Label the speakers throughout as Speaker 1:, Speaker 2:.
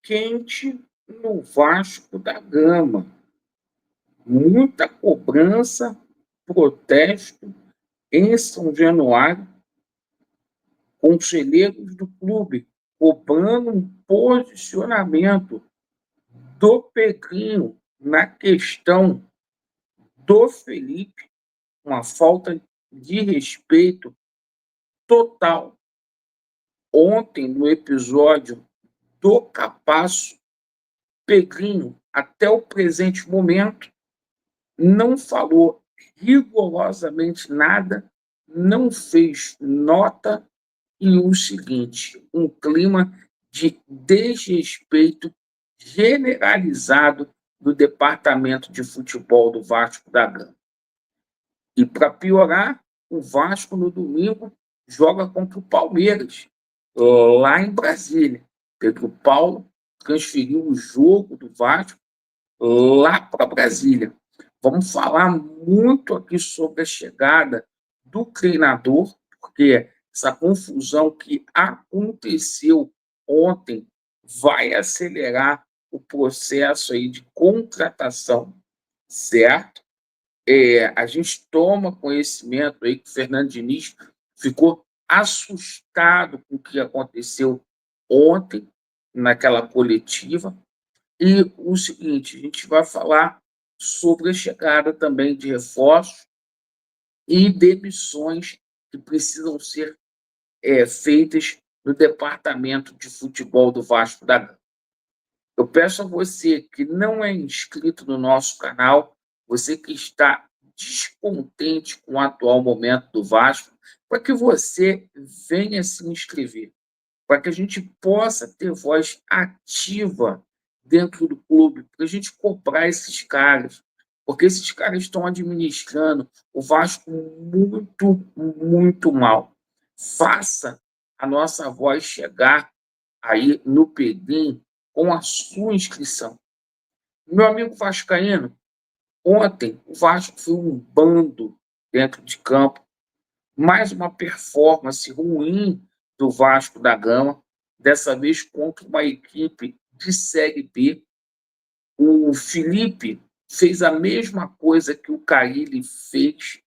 Speaker 1: quente no Vasco da Gama. Muita cobrança, protesto em São Januário, conselheiros do clube cobrando um posicionamento do Pedrinho na questão do Felipe, uma falta de respeito total. Ontem, no episódio do Capasso, Pedrinho, até o presente momento, não falou rigorosamente nada, não fez nota, e o seguinte, um clima de desrespeito generalizado do departamento de futebol do Vasco da Gama. E para piorar, o Vasco no domingo joga contra o Palmeiras, lá em Brasília. Pedro Paulo transferiu o jogo do Vasco lá para Brasília. Vamos falar muito aqui sobre a chegada do treinador, porque essa confusão que aconteceu ontem vai acelerar o processo aí de contratação, certo? A gente toma conhecimento aí que o Fernando Diniz ficou assustado com o que aconteceu ontem naquela coletiva. E o seguinte, a gente vai falar sobre a chegada também de reforços e demissões que precisam ser feitas no departamento de futebol do Vasco da Gama. Eu peço a você que não é inscrito no nosso canal, você que está descontente com o atual momento do Vasco, para que você venha se inscrever, para que a gente possa ter voz ativa dentro do clube, para a gente cobrar esses caras, porque esses caras estão administrando o Vasco muito, muito mal. Faça a nossa voz chegar aí no Pedim com a sua inscrição. Meu amigo vascaíno, ontem o Vasco foi um bando dentro de campo, mais uma performance ruim do Vasco da Gama, dessa vez contra uma equipe de Série B. O Felipe fez a mesma coisa que o Carille fez,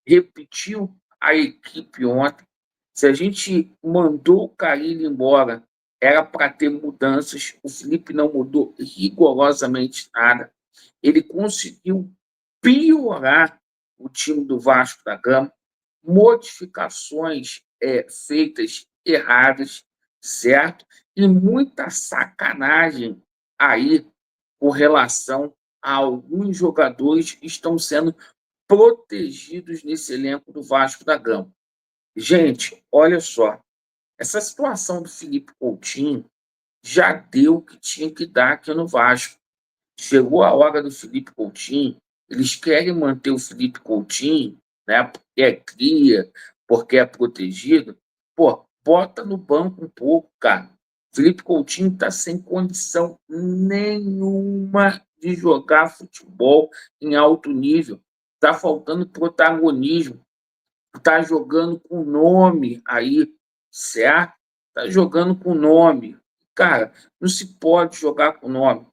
Speaker 1: repetiu a equipe ontem. Se a gente mandou o Carille embora, era para ter mudanças. O Felipe não mudou rigorosamente nada. Ele conseguiu piorar o time do Vasco da Gama, modificações feitas erradas, certo? E muita sacanagem aí com relação a alguns jogadores que estão sendo protegidos nesse elenco do Vasco da Gama. Gente, olha só, essa situação do Felipe Coutinho já deu o que tinha que dar aqui no Vasco. Chegou a hora do Felipe Coutinho, eles querem manter o Felipe Coutinho, né, porque é cria, porque é protegido. Pô, bota no banco um pouco, cara. Felipe Coutinho está sem condição nenhuma de jogar futebol em alto nível. Está faltando protagonismo. Está jogando com nome aí, certo? Está jogando com nome. Cara, não se pode jogar com nome.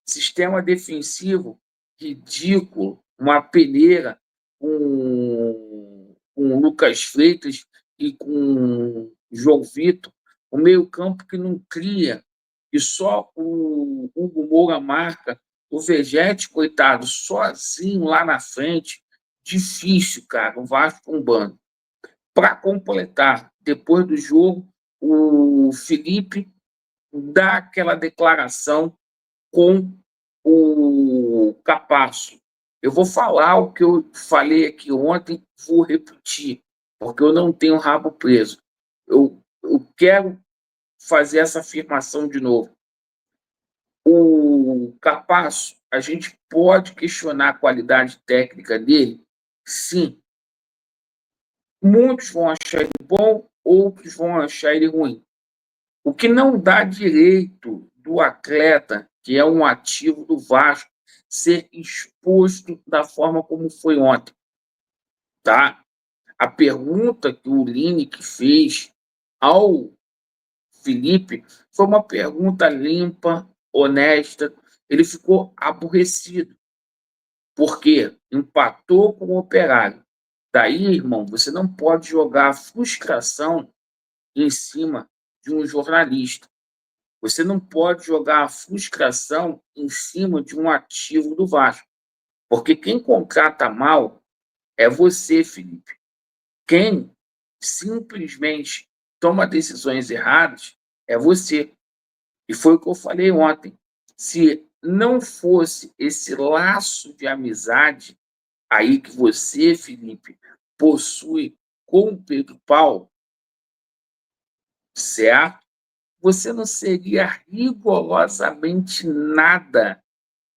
Speaker 1: Sistema defensivo ridículo, uma peneira com o Lucas Freitas e com João Vitor, o meio-campo que não cria, e só o Hugo Moura marca, o Vegete, coitado, sozinho lá na frente. Difícil, cara, o Vasco um bando. Para completar, depois do jogo, o Felipe dá aquela declaração com o Capasso. Eu vou falar o que eu falei aqui ontem, vou repetir, porque eu não tenho rabo preso. Eu quero fazer essa afirmação de novo. O Capasso, a gente pode questionar a qualidade técnica dele? Sim. Muitos vão achar ele bom, outros vão achar ele ruim. O que não dá direito do atleta, que é um ativo do Vasco, ser exposto da forma como foi ontem. Tá? A pergunta que o Lineker fez ao Felipe foi uma pergunta limpa, honesta. Ele ficou aborrecido, porque empatou com o Operário. Daí, irmão, você não pode jogar a frustração em cima de um jornalista. Você não pode jogar a frustração em cima de um ativo do Vasco. Porque quem contrata mal é você, Felipe. Quem simplesmente toma decisões erradas é você. E foi o que eu falei ontem. Se não fosse esse laço de amizade aí que você, Felipe, possui com o Pedro Paulo, certo? Você não seria rigorosamente nada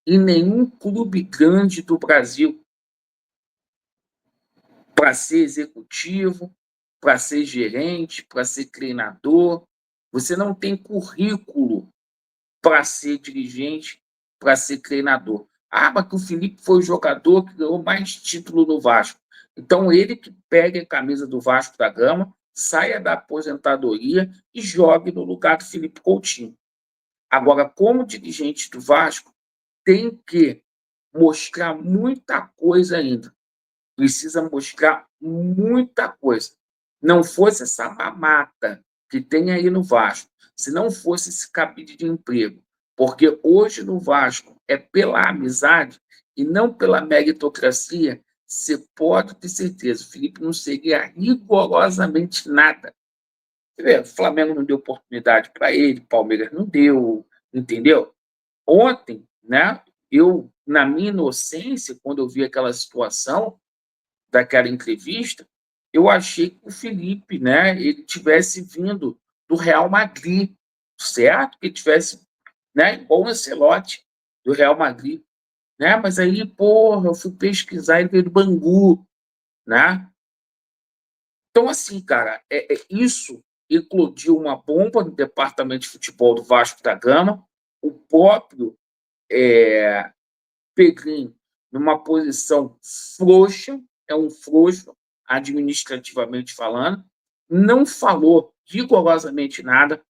Speaker 1: em nenhum clube grande do Brasil para ser executivo, para ser gerente, para ser treinador. Você não tem currículo para ser dirigente, para ser treinador. Ah, mas que o Felipe foi o jogador que ganhou mais título no Vasco. Então, ele que pegue a camisa do Vasco da Gama, saia da aposentadoria e jogue no lugar do Felipe Coutinho. Agora, como dirigente do Vasco, tem que mostrar muita coisa ainda. Precisa mostrar muita coisa. Não fosse essa mamata que tem aí no Vasco, se não fosse esse cabide de emprego, porque hoje no Vasco é pela amizade e não pela meritocracia, você pode ter certeza, o Felipe não seria rigorosamente nada. O Flamengo não deu oportunidade para ele, o Palmeiras não deu, entendeu? Ontem, né, eu, na minha inocência, quando eu vi aquela situação, daquela entrevista, eu achei que o Felipe, né, ele tivesse vindo do Real Madrid, certo? Que ele tivesse, né, igual o Ancelotti do Real Madrid, né? Mas aí, porra, eu fui pesquisar ele veio do Bangu, né? Então, assim, cara, isso eclodiu uma bomba no departamento de futebol do Vasco da Gama. O próprio Pedrinho, numa posição frouxa, é um frouxo, administrativamente falando, não falou rigorosamente nada,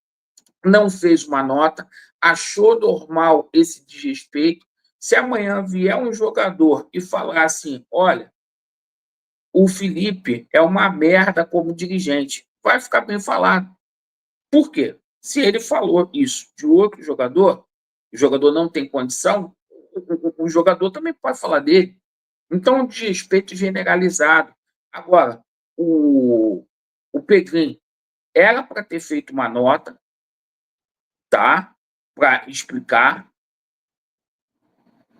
Speaker 1: não fez uma nota, achou normal esse desrespeito. Se amanhã vier um jogador e falar assim: olha, o Felipe é uma merda como dirigente, vai ficar bem falado. Por quê? Se ele falou isso de outro jogador, o jogador não tem condição, o jogador também pode falar dele. Então, de respeito generalizado. Agora, o Pedrinho era para ter feito uma nota, tá? Para explicar.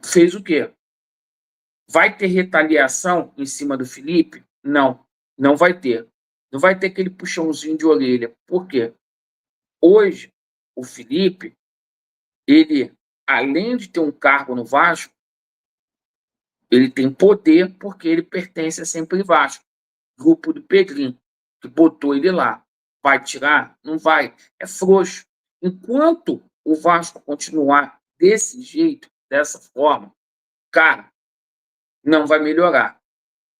Speaker 1: Fez o quê? Vai ter retaliação em cima do Felipe? Não, não vai ter. Não vai ter aquele puxãozinho de orelha. Por quê? Hoje, o Felipe, ele, além de ter um cargo no Vasco, ele tem poder porque ele pertence a Sempre Vasco, grupo do Pedrinho, que botou ele lá. Vai tirar? Não vai. É frouxo. Enquanto o Vasco continuar desse jeito, dessa forma, cara, não vai melhorar.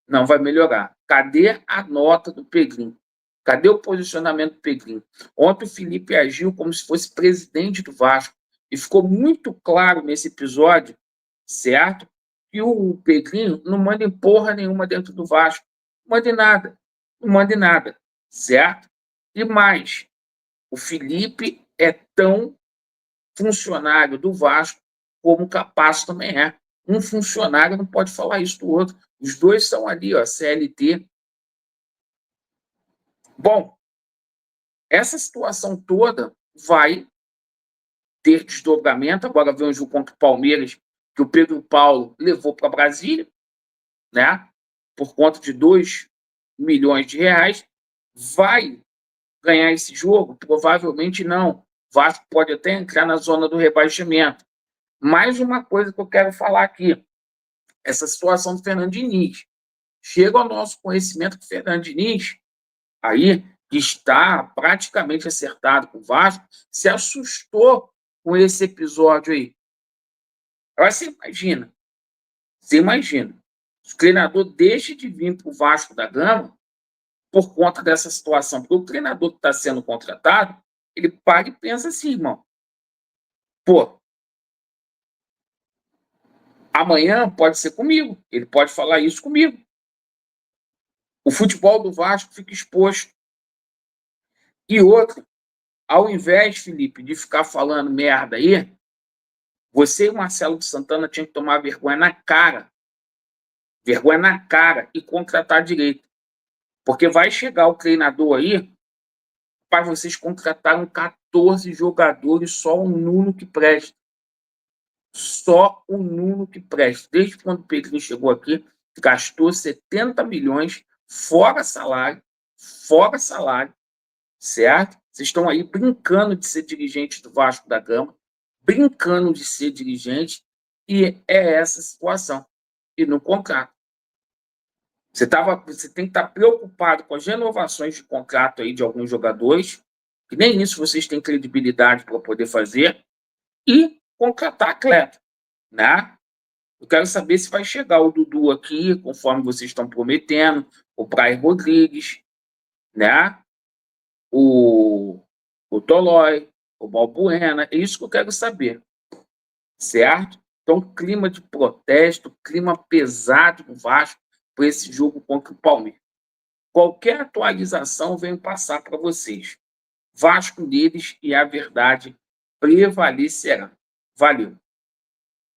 Speaker 1: Não vai melhorar. Cadê a nota do Pedrinho? Cadê o posicionamento do Pedrinho? Ontem o Felipe agiu como se fosse presidente do Vasco. E ficou muito claro nesse episódio, certo? Que o Pedrinho não manda em porra nenhuma dentro do Vasco. Não manda em nada. Não manda em nada. Certo? E mais, o Felipe é tão funcionário do Vasco como o Capasso também é. Um funcionário não pode falar isso do outro. Os dois são ali, ó, CLT. Bom, essa situação toda vai ter desdobramento. Agora vem o jogo contra o Palmeiras, que o Pedro Paulo levou para Brasília, né? Por conta de 2 milhões de reais. Vai ganhar esse jogo? Provavelmente não. O Vasco pode até entrar na zona do rebaixamento. Mais uma coisa que eu quero falar aqui: essa situação do Fernando Diniz. Chega ao nosso conhecimento que o Fernando Diniz, aí, que está praticamente acertado com o Vasco, se assustou com esse episódio aí. Agora você imagina, o treinador deixa de vir para o Vasco da Gama por conta dessa situação, porque o treinador que está sendo contratado, ele para e pensa assim, irmão, pô, Amanhã pode ser comigo, ele pode falar isso comigo. O futebol do Vasco fica exposto. E outra, ao invés, Felipe, de ficar falando merda aí, você e o Marcelo de Santana tinham que tomar vergonha na cara e contratar direito. Porque vai chegar o treinador aí, para vocês contrataram 14 jogadores, só o Nuno que presta. Só o Nuno que presta. Desde quando o Pedrinho chegou aqui, gastou 70 milhões, fora salário, certo? Vocês estão aí brincando de ser dirigente do Vasco da Gama, brincando de ser dirigente, e é essa situação. E no contrato. Você tem que estar preocupado com as renovações de contrato aí de alguns jogadores, que nem isso vocês têm credibilidade para poder fazer, e contratar atleta, né? Eu quero saber se vai chegar o Dudu aqui, conforme vocês estão prometendo, o Brian Rodrigues, né? O, o Tolói, o Balbuena, é isso que eu quero saber, certo? Então, clima de protesto, clima pesado no Vasco por esse jogo contra o Palmeiras. Qualquer atualização venho passar para vocês. Vasco deles e a verdade prevalecerá. Valeu.